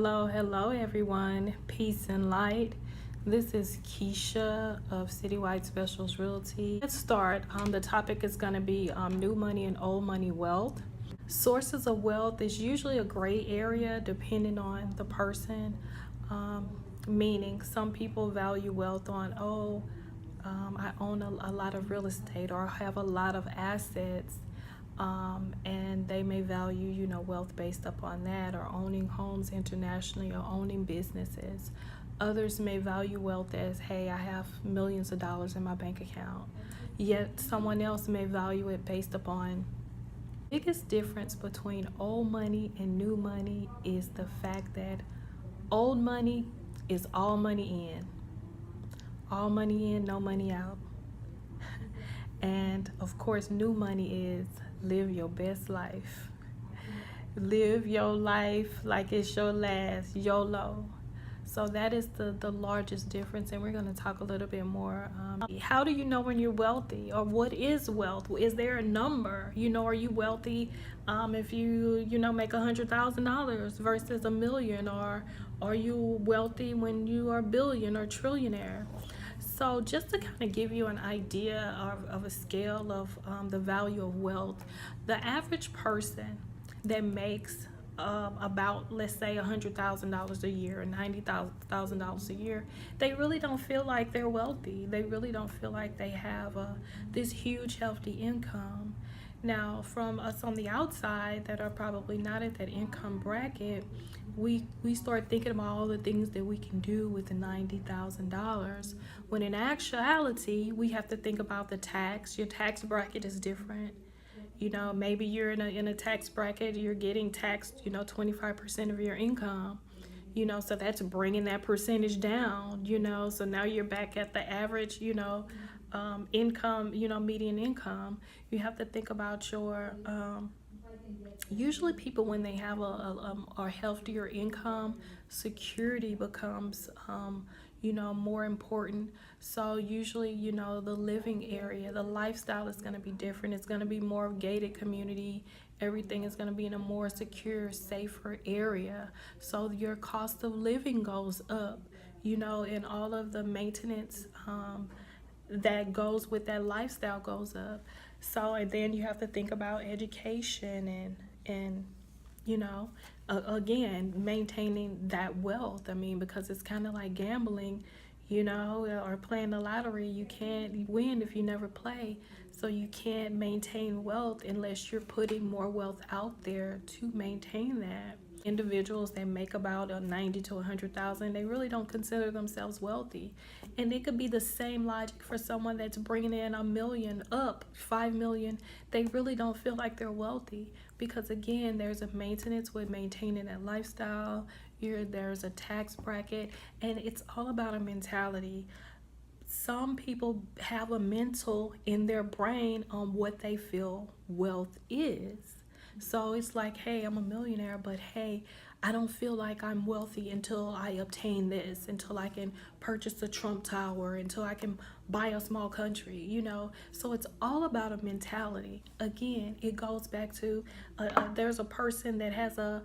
Hello everyone. Peace and light. This is Keisha of Citywide Specials Realty. Let's start. The topic is going to be new money and old money wealth. Sources of wealth is usually a gray area depending on the person. Meaning, some people value wealth on, I own a lot of real estate or I have a lot of assets. And they may value, wealth based upon that, or owning homes internationally, or owning businesses. Others may value wealth as, hey, I have millions of dollars in my bank account. Yet someone else may value it based upon. The biggest difference between old money and new money is the fact that old money is all money in. All money in, no money out. And of course, new money is live your best life. Live your life like it's your last, YOLO. So that is the largest difference, and we're going to talk a little bit more. How do you know when you're wealthy, or what is wealth? Is there a number? Are you wealthy if you make $100,000 versus a million, or are you wealthy when you are billion or trillionaire? So just to kind of give you an idea of a scale of the value of wealth, the average person that makes about, let's say, $100,000 a year or $90,000 a year, they really don't feel like they're wealthy. They really don't feel like they have this huge healthy income. Now, from us on the outside that are probably not at that income bracket, we start thinking about all the things that we can do with the $90,000. When in actuality, we have to think about the tax. Your tax bracket is different. Maybe you're in a tax bracket, you're getting taxed, 25% of your income. So that's bringing that percentage down. So now you're back at the average, income, median income. You have to think about your usually people, when they have a healthier income, security becomes more important. So usually, the living area, the lifestyle is going to be different. It's going to be more gated community. Everything is going to be in a more secure, safer area. So your cost of living goes up, and all of the maintenance that goes with that lifestyle goes up. So, and then you have to think about education and again, maintaining that wealth. I mean, because it's kind of like gambling, or playing the lottery. You can't win if you never play. So you can't maintain wealth unless you're putting more wealth out there to maintain that. Individuals that make about 90 to 100,000, they really don't consider themselves wealthy. And it could be the same logic for someone that's bringing in $1 million, up 5 million. They really don't feel like they're wealthy, because again, there's a maintenance with maintaining that lifestyle. There's a tax bracket, and it's all about a mentality. Some people have a mental in their brain on what they feel wealth is. So it's like, hey, I'm a millionaire, but hey, I don't feel like I'm wealthy until I obtain this, until I can purchase a Trump Tower, until I can buy a small country, So it's all about a mentality. Again, it goes back to there's a person that has a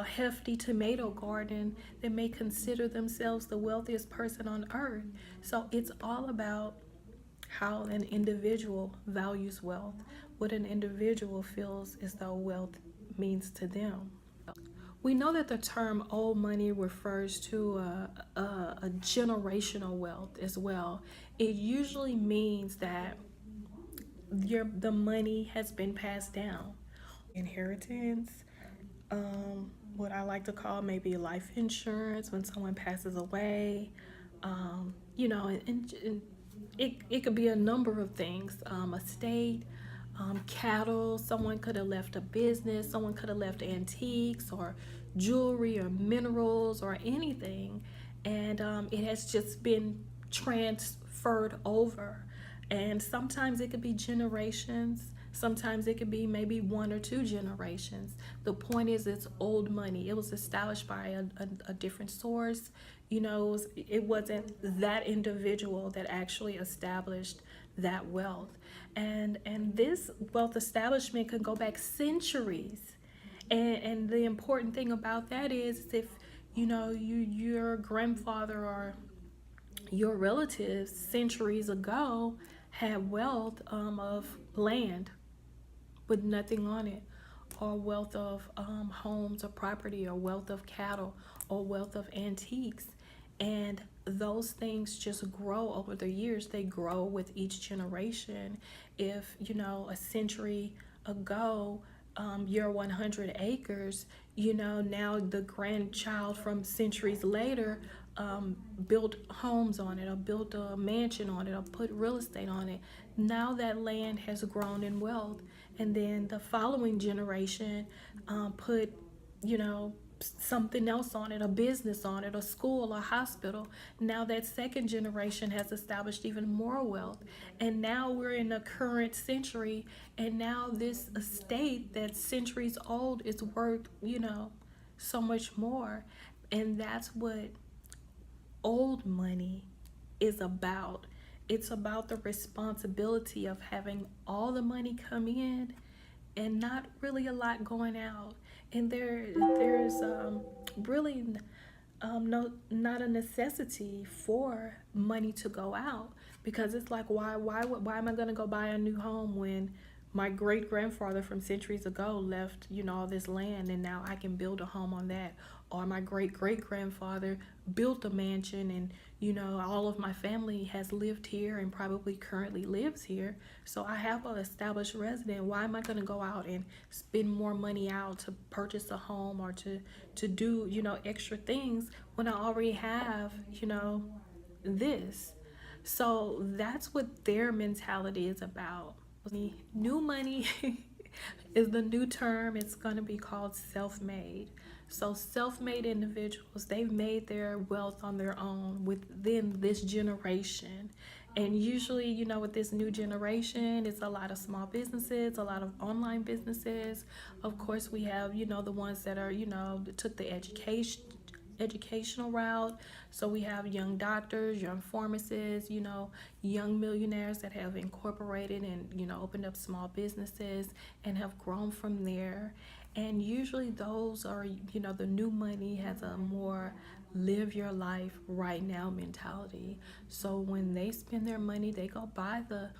hefty tomato garden that may consider themselves the wealthiest person on earth. So it's all about how an individual values wealth, what an individual feels as though wealth means to them. We know that the term old money refers to a generational wealth as well. It usually means that the money has been passed down. Inheritance, what I like to call maybe life insurance when someone passes away, and it could be a number of things, estate, cattle. Someone could have left a business, someone could have left antiques or jewelry or minerals or anything, and it has just been transferred over. And sometimes it could be generations, sometimes it could be maybe 1 or 2 generations. The point is, it's old money. It was established by a different source. It wasn't that individual that actually established that wealth. And this wealth establishment can go back centuries. And the important thing about that is, if your grandfather or your relatives centuries ago had wealth of land with nothing on it, or wealth of homes or property, or wealth of cattle, or wealth of antiques. And those things just grow over the years. They grow with each generation. If, a century ago, your 100 acres, now the grandchild from centuries later built homes on it, or built a mansion on it, or put real estate on it. Now that land has grown in wealth. And then the following generation put, something else on it, a business on it, a school, a hospital. Now that second generation has established even more wealth. And now we're in the current century, and now this estate that's centuries old is worth, so much more. And that's what old money is about. It's about the responsibility of having all the money come in and not really a lot going out. And there's really no, not a necessity for money to go out, because it's like, why am I going to go buy a new home when my great grandfather from centuries ago left, all this land, and now I can build a home on that. Or my great great grandfather built a mansion, and all of my family has lived here and probably currently lives here. So I have an established resident. Why am I going to go out and spend more money out to purchase a home, or to do, extra things, when I already have, this? So that's what their mentality is about. New money is the new term. It's going to be called self-made. So self-made individuals, they've made their wealth on their own within this generation. And usually, with this new generation, it's a lot of small businesses, a lot of online businesses. Of course, we have, the ones that are, took the educational route. So we have young doctors, young pharmacists, young millionaires that have incorporated and, opened up small businesses and have grown from there. And usually those are, the new money has a more live your life right now mentality. So when they spend their money, they go buy the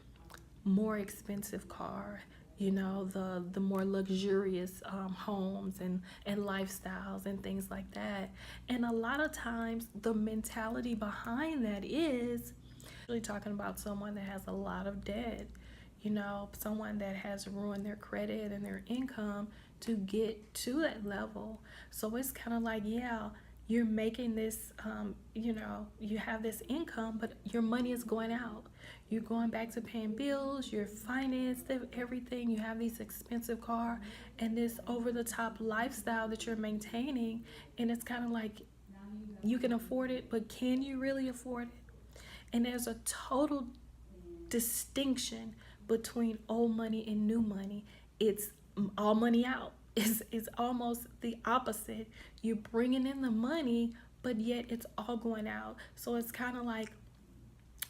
more expensive car, the more luxurious homes and lifestyles and things like that. And a lot of times the mentality behind that is really talking about someone that has a lot of debt, someone that has ruined their credit and their income to get to that level. So it's kind of like, yeah, you're making this, you have this income, but your money is going out. You're going back to paying bills, you're financed everything, you have this expensive car and this over the top lifestyle that you're maintaining. And it's kind of like, you can afford it, but can you really afford it? And there's a total distinction between old money and new money. It's all money out. It's almost the opposite. You're bringing in the money, but yet it's all going out. So it's kind of like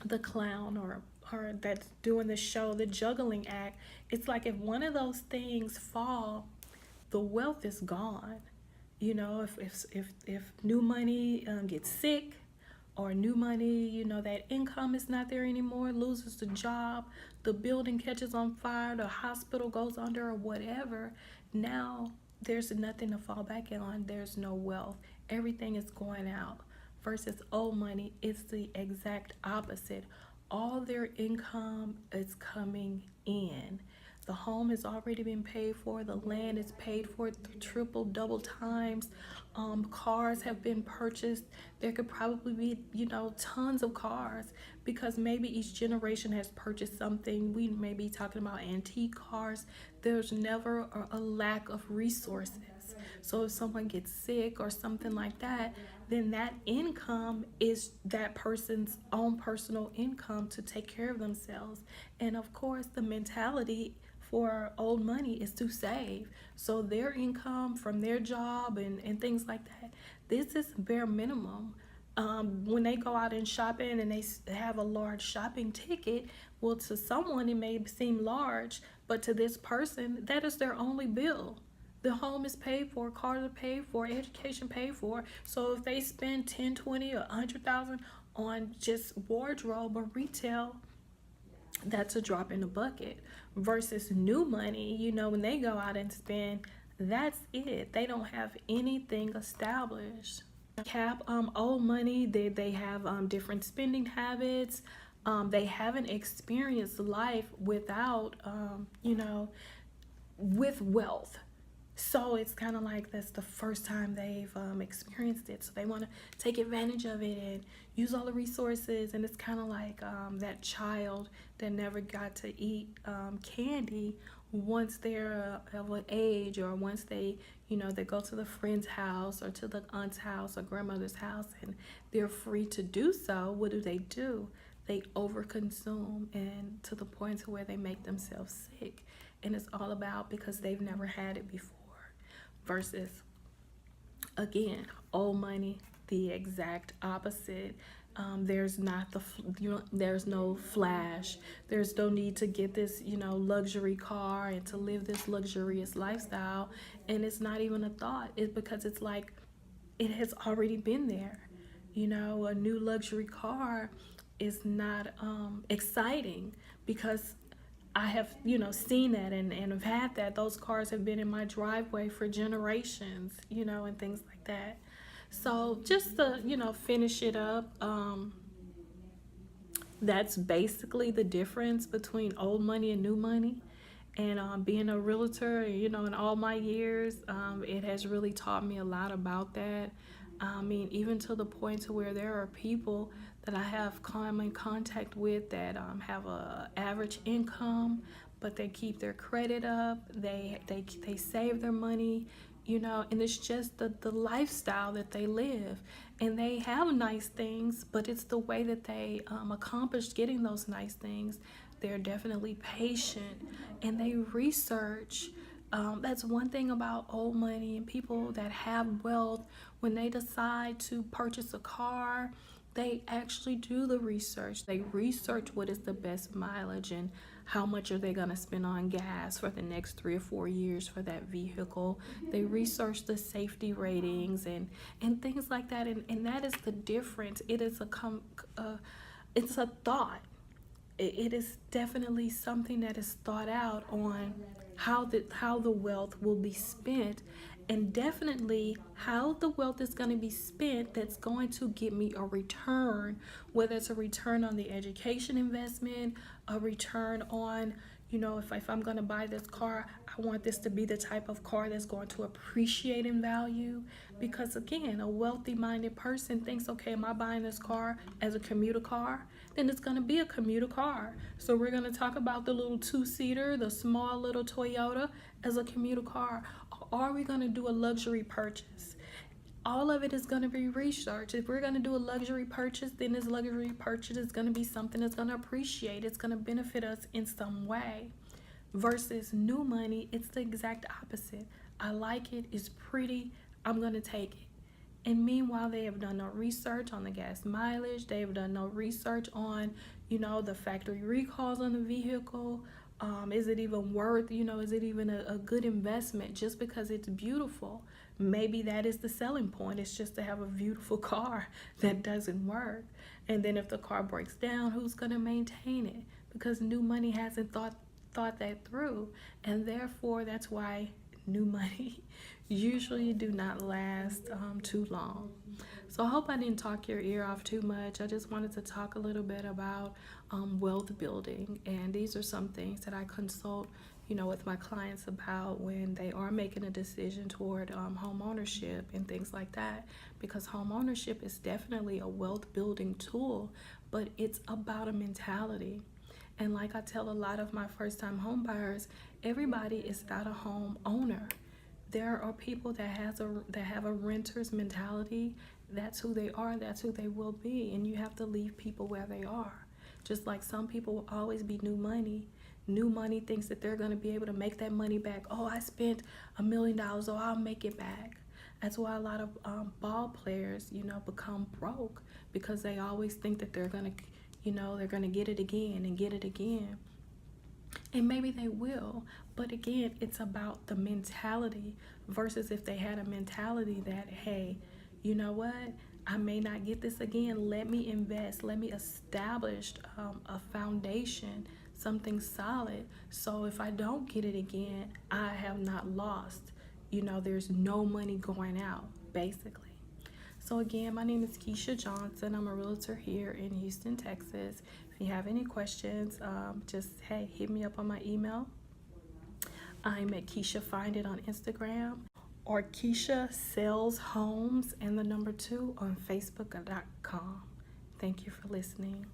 the clown or that's doing the show, the juggling act. It's like if one of those things fall, the wealth is gone. If new money gets sick, or new money, that income is not there anymore, loses the job, the building catches on fire, the hospital goes under, or whatever, now there's nothing to fall back on. There's no wealth. Everything is going out. Versus old money, it's the exact opposite. All their income is coming in. The home has already been paid for. The land is paid for triple, double times. Cars have been purchased. There could probably be, tons of cars, because maybe each generation has purchased something. We may be talking about antique cars. There's never a lack of resources. So if someone gets sick or something like that, then that income is that person's own personal income to take care of themselves. And of course, the mentality for old money is to save. So their income from their job and things like that, this is bare minimum. When they go out and shopping and they have a large shopping ticket, well, to someone it may seem large, but to this person, that is their only bill. The home is paid for, cars are paid for, education paid for. So if they spend 10, 20, or 100,000 on just wardrobe or retail, that's a drop in the bucket. Versus new money, when they go out and spend, that's it. They don't have anything established. Cap old money, they have different spending habits. They haven't experienced life without with wealth. So it's kind of like that's the first time they've experienced it. So they want to take advantage of it and use all the resources. And it's kind of like that child that never got to eat candy once they're of an age, or once they go to the friend's house or to the aunt's house or grandmother's house and they're free to do so. What do? They overconsume, and to the point to where they make themselves sick. And it's all about because they've never had it before. Versus, again, old money, the exact opposite. There's not there's no flash. There's no need to get this luxury car and to live this luxurious lifestyle, and it's not even a thought. It's because it's like it has already been there. A new luxury car is not exciting because I have, seen that and have had that. Those cars have been in my driveway for generations, and things like that. So just to, finish it up, that's basically the difference between old money and new money. And being a realtor, in all my years, it has really taught me a lot about that. I mean, even to the point to where there are people that I have come in contact with that have a average income, but they keep their credit up. They save their money, and it's just the lifestyle that they live. And they have nice things, but it's the way that they accomplish getting those nice things. They're definitely patient and they research. That's one thing about old money and people that have wealth. When they decide to purchase a car, they actually do the research. They research what is the best mileage and how much are they going to spend on gas for the next 3 or 4 years for that vehicle. They research the safety ratings and things like that. And that is the difference. It is it's a thought. It is definitely something that is thought out on how the wealth will be spent, and definitely how the wealth is going to be spent that's going to get me a return, whether it's a return on the education investment, a return on, if I'm going to buy this car, I want this to be the type of car that's going to appreciate in value. Because again, a wealthy minded person thinks, okay, am I buying this car as a commuter car? Then it's going to be a commuter car. So we're going to talk about the little 2-seater, the small little Toyota as a commuter car. Or are we going to do a luxury purchase? All of it is going to be research. If we're going to do a luxury purchase, then this luxury purchase is going to be something that's going to appreciate. It's going to benefit us in some way. Versus new money, it's the exact opposite. I like it. It's pretty. I'm going to take it. And meanwhile, they have done no research on the gas mileage. They have done no research on, the factory recalls on the vehicle. Is it even worth, is it even a good investment just because it's beautiful? Maybe that is the selling point. It's just to have a beautiful car that doesn't work. And then if the car breaks down, who's going to maintain it? Because new money hasn't thought that through. And therefore, that's why new money usually do not last too long. So I hope I didn't talk your ear off too much. I just wanted to talk a little bit about wealth building. And these are some things that I consult with my clients about when they are making a decision toward home ownership and things like that. Because home ownership is definitely a wealth building tool, but it's about a mentality. And like I tell a lot of my first time home buyers, everybody is not a home owner. There are people that have a renter's mentality. That's who they are. That's who they will be. And you have to leave people where they are. Just like some people will always be new money. New money thinks that they're going to be able to make that money back. Oh, I spent $1 million. Oh, I'll make it back. That's why a lot of ball players, become broke, because they always think that they're going to, they're going to get it again and get it again. And maybe they will, But again, it's about the mentality versus if they had a mentality that, hey, you know what? I may not get this again. Let me invest. Let me establish a foundation, something solid. So if I don't get it again, I have not lost. There's no money going out, basically. So again, my name is Keisha Johnson. I'm a realtor here in Houston, Texas. If you have any questions, just, hey, hit me up on my email. I'm at Keisha Find It on Instagram, or Keisha Sells Homes and the number 2 on Facebook.com. Thank you for listening.